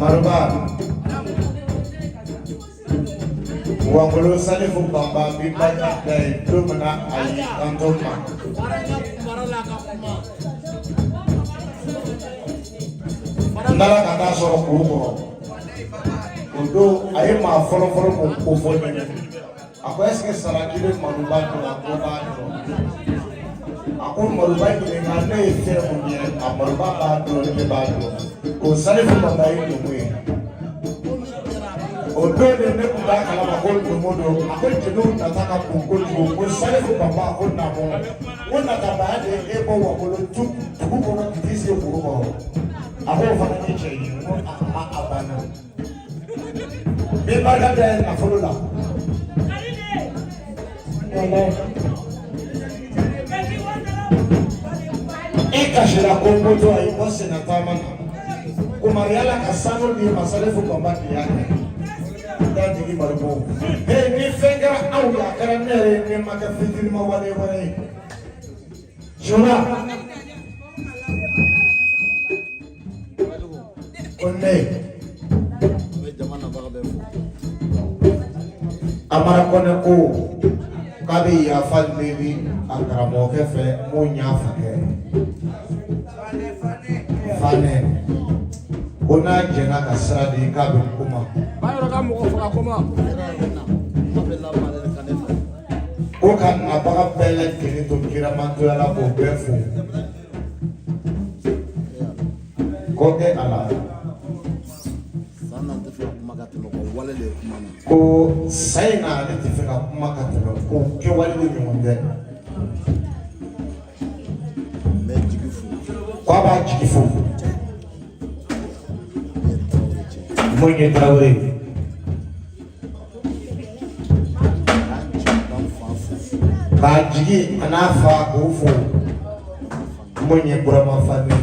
Maruba Wangulu salifu bamba bibanya dai dumna ai antoma Ndala kata soro kuko Odo ai ma folo ko fo ni Ako eske sarakile Maruba ko ba Ako maluba ikinga na ite munye amaluba bado ni bado. Kusali fumba ini mwe. Odone ne kudaka la makolo modo. Ako jenu nataka kukulu. Kusali fumba ako na mo. Wona kabade ebo wakolo tukuko na kitisi okuruko. Ako fana niche yi mo abana. Be baga de na folula. Ikashira komboto ayibose na tamana. Kumariala kasano di masalefu kombati yake. Dadi ki marubo. Hey ni fenga au ya karanere ni makafiti ni mawale wale. Jona. Onne. Amara kone ko kabi ya fal baby angara mo kefe mo nyafa ke. Fane ona jena kasra di kabi kuma bayro ka mo ko kuma ko kan abaga bela kini to kira manto ala ko befu ko ke ala sana te fela kuma ka telo ko wale le kuma ko sai na te fela kuma ka telo ko ke wale le ngonde me jigifu ko ba jigifu Mwenye Traoré Bajigi anafa kufu Mwenye Burama Fani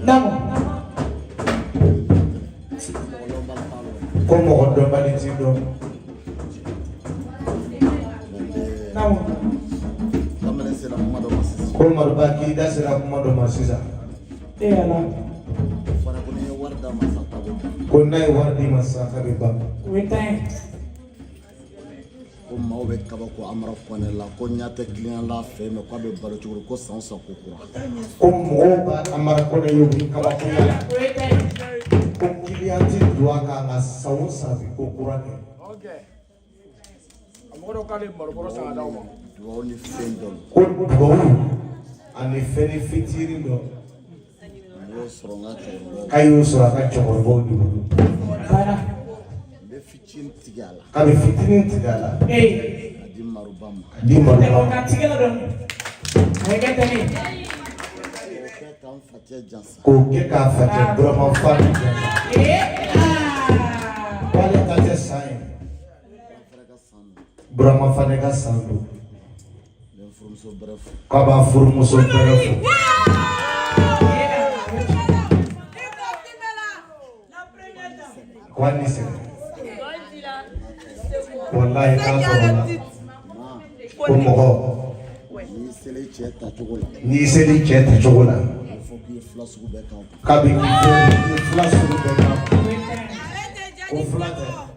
Namo Komo Odomba Nitindo Namo Komo Rubaki Dasira Kumado Masisa Eyala Kunai wardi masaka riba. Wetai. Ko maube kaba ko amra kone la ko nyate client la fe me ko be balo churu ko sansa ko ko. Ko moba amra kone yobi kaba ko la. Wetai. Ko client doa ka na sansa ko kurane. Okay. Amoro kale morgoro sa dawo. Do ni fendol. Ko do ani feni fitiri do. Kayu suraka chokoro dulu. Kana. Befitin tigala. Kabe fitin tigala. Adi marubama. Adi marubama. Ka tigala dong. Mereka tadi. Koke ka fatia Burama Fani. Wale tate sain. Burama Fani ka sandu. Kaba furmuso berefu. Kwani se wallahi ka ko ni seli cheta chogola kabi flasu beka ko flata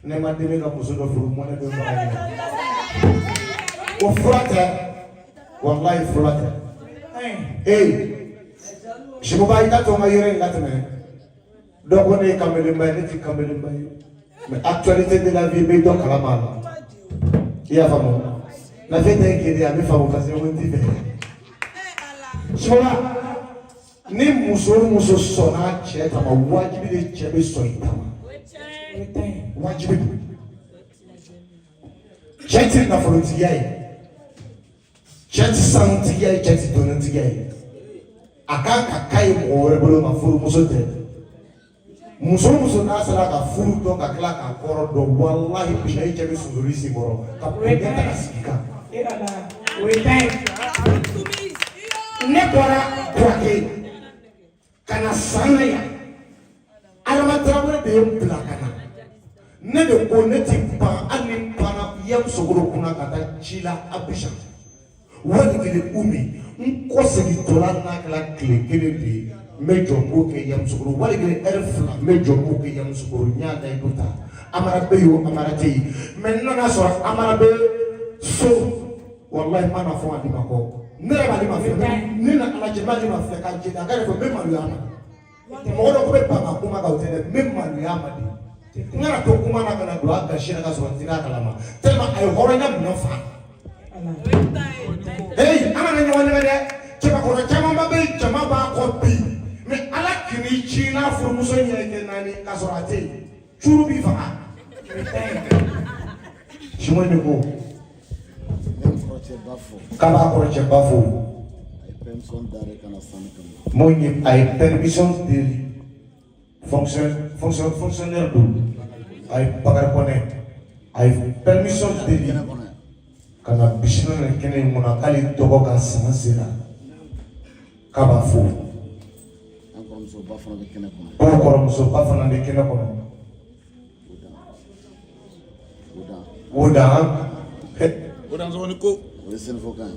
ne mandeme ka musudo furu mona do ba ko flata wallahi flata shibuba ita to mayire ngatme donc on est comme le maïs, mais actualité de la vie, mais donc à la main. Il y a vraiment. La vie est qu'il y a mes femmes parce que on dit. Sola, ni muso sona cheta ma wajibi de chebe soita. Wajibi. Cheti na frontier. Cheti santier, cheti donantier. Akaka kai mo rebelo ma furu muso te. Muso na sala ka furu to ka kla ka koro do wallahi bishai chebe suzurisi boro ka penda ka sika era we time ne bora kwake kana sana ya arama trawre de mpla kana ne de ko ne timpa ani pana yam sogoro kuna kata chila abisha wani kile umi nkose gitola na kala kile de mejo boke yam sukuru wali gele erfla mejo boke yam sukuru nyanda ibuta amara beyo amara tei menno na so amara be so wallahi mana fo andi mako nere bali ma fe ni na ala je bali ma fe ka je da gare fo be malu ama mo do ko be pa kuma ka utele me malu ama di ngara to kuma na kana do aga shira ka so tira kala ma telma ay horonya no fa Hey, I'm going to go to Jamaba copy. Me ala kini China from Musonia Nani Kasorate. Churu bifa. Shimone go. Kaba proche bafo. Moi ai permission de fonctionnaire do. Ai pagar koné. Ai permission de kana bishino na kene mona kali togo ka sansira. Kaba fo. Kokoromso bafana de kene kono. Oda zoni ko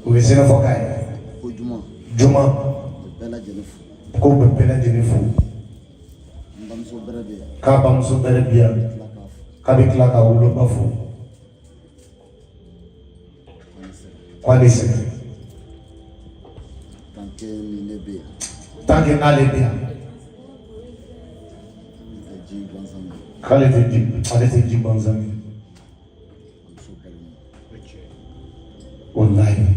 wesena fokai ko juma ko bela jenifu ka bamso berebia ka bikla ka ulo bafu kwalise tanke nalebia kale te ji banzami online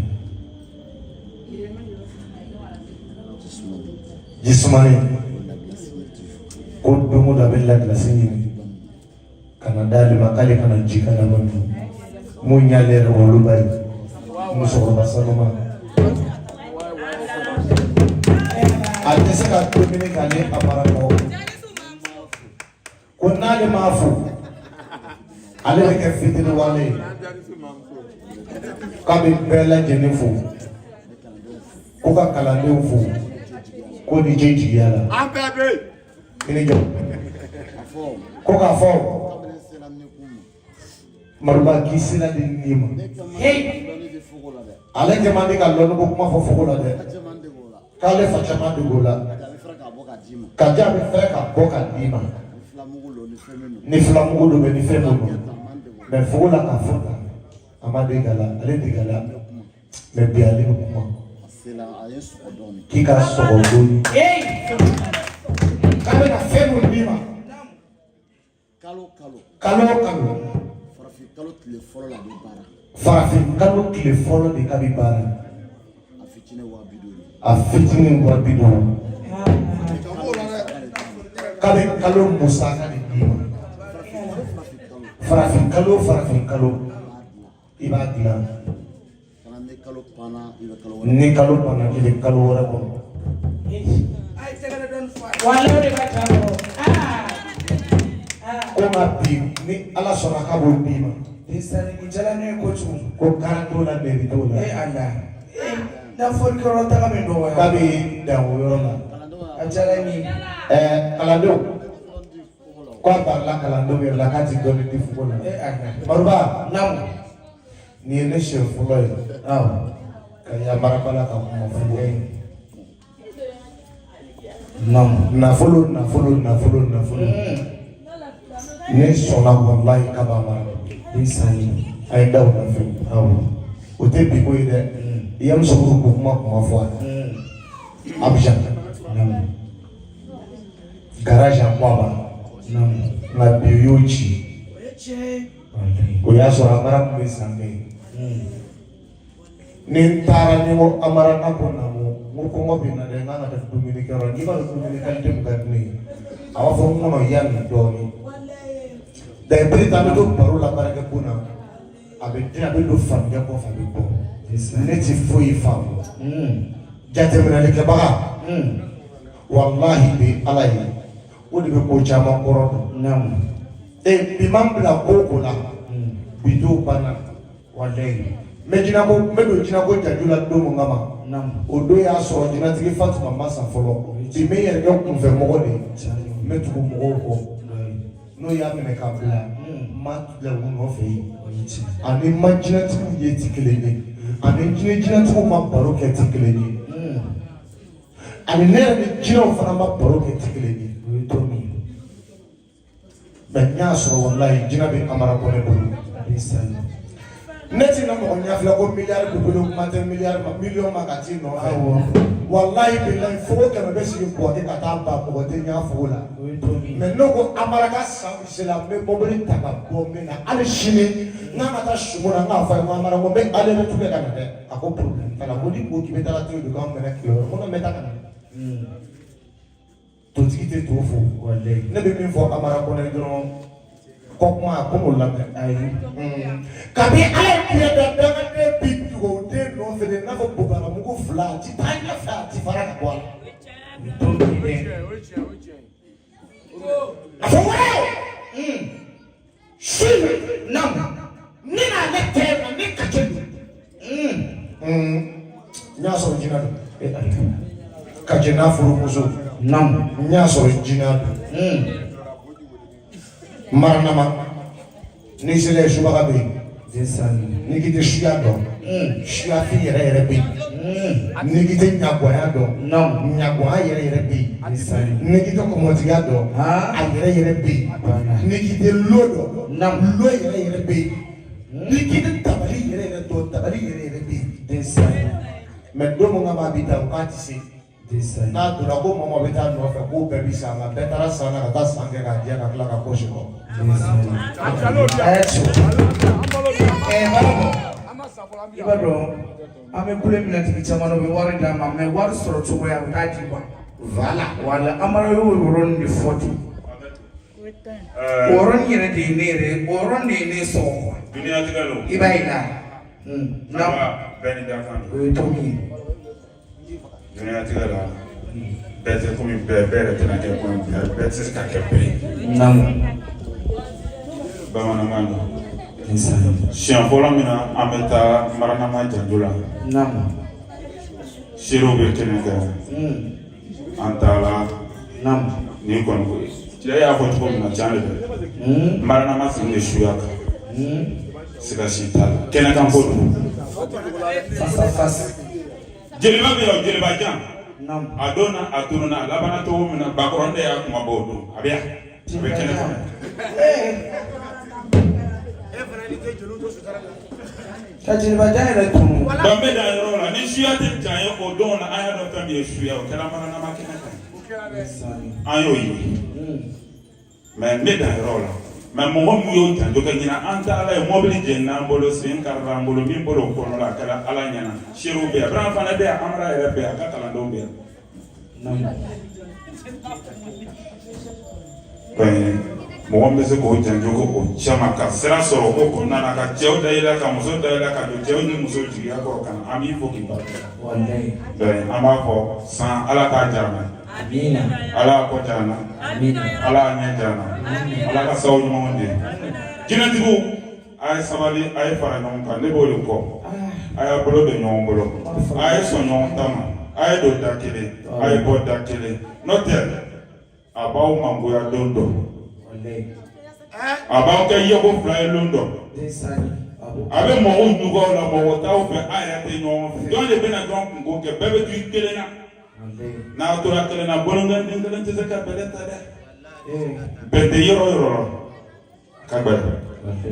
jismani ko domo da bella classe ni Canada le makale kana jika na mami munya le rolo bari muso ko basaloma atese ka Dominica ne aparako ko na le mafu ale ke fitini wale kabi bela jenifu ko ka kalande fu ko di jeji yala abebe ini jo ko ka fo maruba kisila di nima hey ale ke mandi ka lolu ko kuma fo fokola de kale fa chama de gola kaja be freka boka dima ni flamugo do be ni femo me fokola ka foka amade gala ale de gala me biale kuma kika sogoni hey kale na femo dima kalo Farafin kalo kile folo de kabibara afitine wa bido kale kalo musaka de dima farafin kalo ibadila ni kalo pana ile kalo wala ko wala de batalo ko bi ni ala sona ka bo bima isani ijalane ko chu ko karanto la be do la Allah na for ko rota ka be do wa kabi da wo na ajalani kalando ko parla kalando be la ka ti do ni fu ko la Allah maruba nam ni ne chef fulo kaya marabala ka mo fu nam na fulo ne sona wallahi kaba mara isani ay daw na fi o te bi ko ide yam so ko kuma fo abjan garage akwaba na biyochi ko ya so amara ko sambe ni tara ni mo amara na ko na mo ko mo bi na de na da Dominica ro ni ba Dominica dem gadni awa fo mo no yan do ni da brita be do parola baraka kuna abe do famia ko fa be ko neti foi fam jate mena le baga wallahi bi alayi wodi be ko chama koro nam bi mambla ko ko la bi do bana wallahi medina ko jajula do mo ngama nam odo ya so jina tigi Fatuma masa folo ti me yer yo ko fe mo de metu ko mo ko no ya me ka bla mat le wo no fe ani majina tu ye tikeleni ani jina tu ma baro ke tikeleni ani ne ni jina fana ma baro ke tikeleni to mi banya so wallahi jina be amara ko ne bulu Neti na mo nya fla ko milliard ko ko mate milliard million magati no wallahi billahi fo ka be si ko ke kata ba mo te nya fula mais no ko amaraka sa islam me mo bari taka ko me na ale shini na mata shumura na fa mo amara mo be ale na tuke kana de ako problem kala mo di ko ki betala to do kam me na kilo mo na meta kana to tikite to fo wallahi ne be min fo amara ko na do kokma ko mo la ay kabi ale pia da de bit go de no fede na ko bugara mo ko fla ti tanya fa ti fara ka kwa to ni afwa shiva nam nina le tema ni ka chedu nyaso jina ka jina furu muso nam nyaso jina Marnama Nisele Shubagabi Nikite Shiado Shiafi Rebi Nikite Nyaguayado Nyaguay Rebi Nikito Comotiado Ayre Rebi Nikite Lodo Loy Rebi Nikite Tabali Reto Tabali Rebi Medomo Mabita Katisi na tulago mama beta no fa ko bebi sanga betara sana kata sange ka dia ka kla ka koshiko ibado ame kule minati kichama no wari da ma me war soro to ya ngati kwa wala amara yo woron ni 40 woron yene de nere woron ne so dunia tigalo ibaina na beni da fan to mi dunia tigala bete comme bere tena ke ko bete ka ke pe nam bamana mano Sian fola mina ameta marana ma jandula nam shiro be tenega antala nam ni kon ko ya ko to na chane marana ma singe shuyaka sika shita kena kan bodu fas jeliba be yo jeliba jam nam adona atununa labana to mina bakronde ya kuma bodu abia be kena kan jeliba jaya tu dambe da rola ni shuyate jayo odona aya do tambi shuya o kala marana ma kena kan ayo yi mais me da rola mais mo mo yo tanjo ka nyina anta ala e mobili jenna mbolo sin karra mbolo mi mbolo ko no la kala ala nyana shiru be bran fana be amra e be ka kala ndo be mo mo se ko tanjo ko chama ka sera soro ko nana ka jew dayla ka muso dayla ka do jew ni muso jiya ko kan ami fo ki ba wallahi ben ama ko san ala ka jarma amina ala ko jana amina ala nya jana ala ka sawu monde jinatibu ay sabali ay fara non kan ne bolu ko ay bolo de non bolo ay so non tama ay do dakile ay bo dakile notel abaw mango ya dondo wallahi abaw ke yego fly londo desani abe mo on dugo la mo taw fe ay te non don le bena don ko ke bebe tu kelena na tora kelena bolonga ngalen te zaka beleta de bende yoro kabal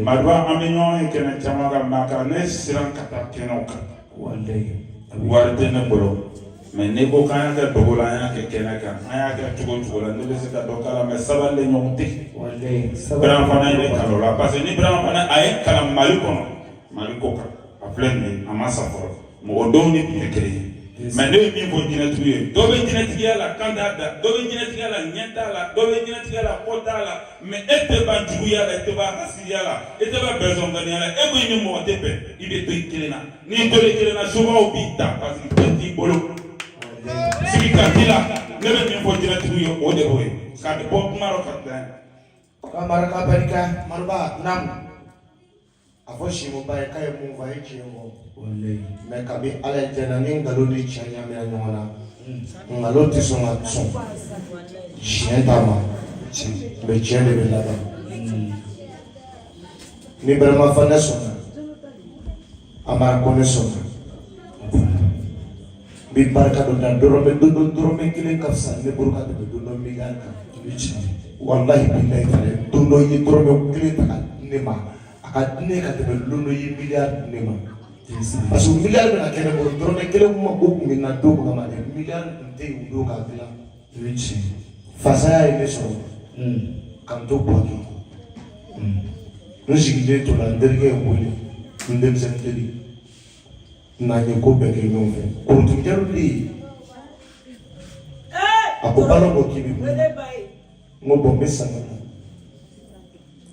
madwa aminyo e kena chamaga makane siran kata kenoka wallahi warde na bolo mais ne ko kan ka dogola ya ke kenaka aya ka tugo la ne be se ka dokala mais sabal le nyonti wallahi sabal fana ile kalola parce ni bran fana ay kala maliko ka aplene amasa foro mo doni bi kere mais ne mi bo dina tuye do be dina tigala kandada do be dina tigala nyentala do be dina tigala kotala mais ete ba juya la ete ba hasiyala ete ba besoin ganiala e bo ni mo tepe ibe to ikelena ni to ikelena soba obita parce que petit bolo sika dila ne be mi bo dina tuye o de boy ka de bo maro ka kamara ka barika marba nam afoshi mo bay kay mo vai chimo wallahi me kabi ala jana ni ngalo di chanya me anyona ngalo ti so ma so chienta ma be chende be la ni brama fana so amara kone so bi barka do dan doro me kile kapsa ne burka do no mi ganka wallahi billahi tale do no yi doro me kile ta ne ma adne ka tebe luno yi milliard ne ma parce que milliard na kene ko drone kele mo ko mina do ko ma de milliard nte udo ka bila richi fasa ile so kan to ko ki nzigide to la nderge wole ndem senteri na nye ko be ke no fe ko to jaru li ako balo ko ki bi mo bombe sana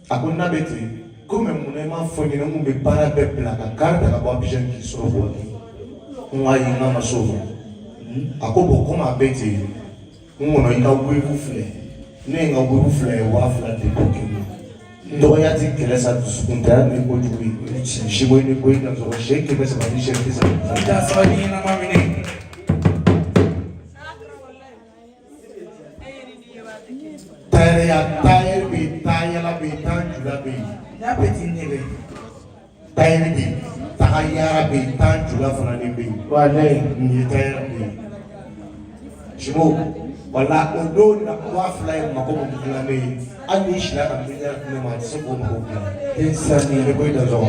ako na beti comme mon aimant fourni nous me para belle la carte la boîte bien qui sera bonne on a eu ma sauve à quoi beaucoup m'a bêté on a eu un oui vous fleur n'est un oui vous fleur ou à fleur de coquille donc il y a dit que là ça se comptera mais quoi du oui chez moi une quoi dans le rocher qui va se faire cher ça ça ça ni na mamine taille ya taille bi taille la bi taille la bi ya petit nebe taille bi taille bi taille la fana ni bi wala ni taille bi jimo wala odo na kwa fly makomo kila me ani shila ka bila na ma se ko ko pensa ni le ko da zo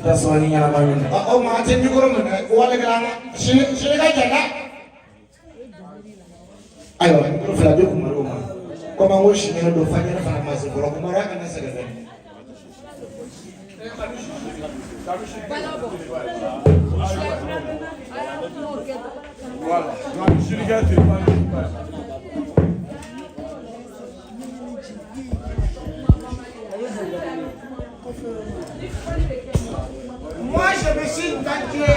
da so ni yana ma ni o ma te ni ko mo na wala kala shile ka jana ayo ko fla de ko maro ma como a hoje eu dou fazer a farmácia por alguma hora nessa galera moi je me suis tanké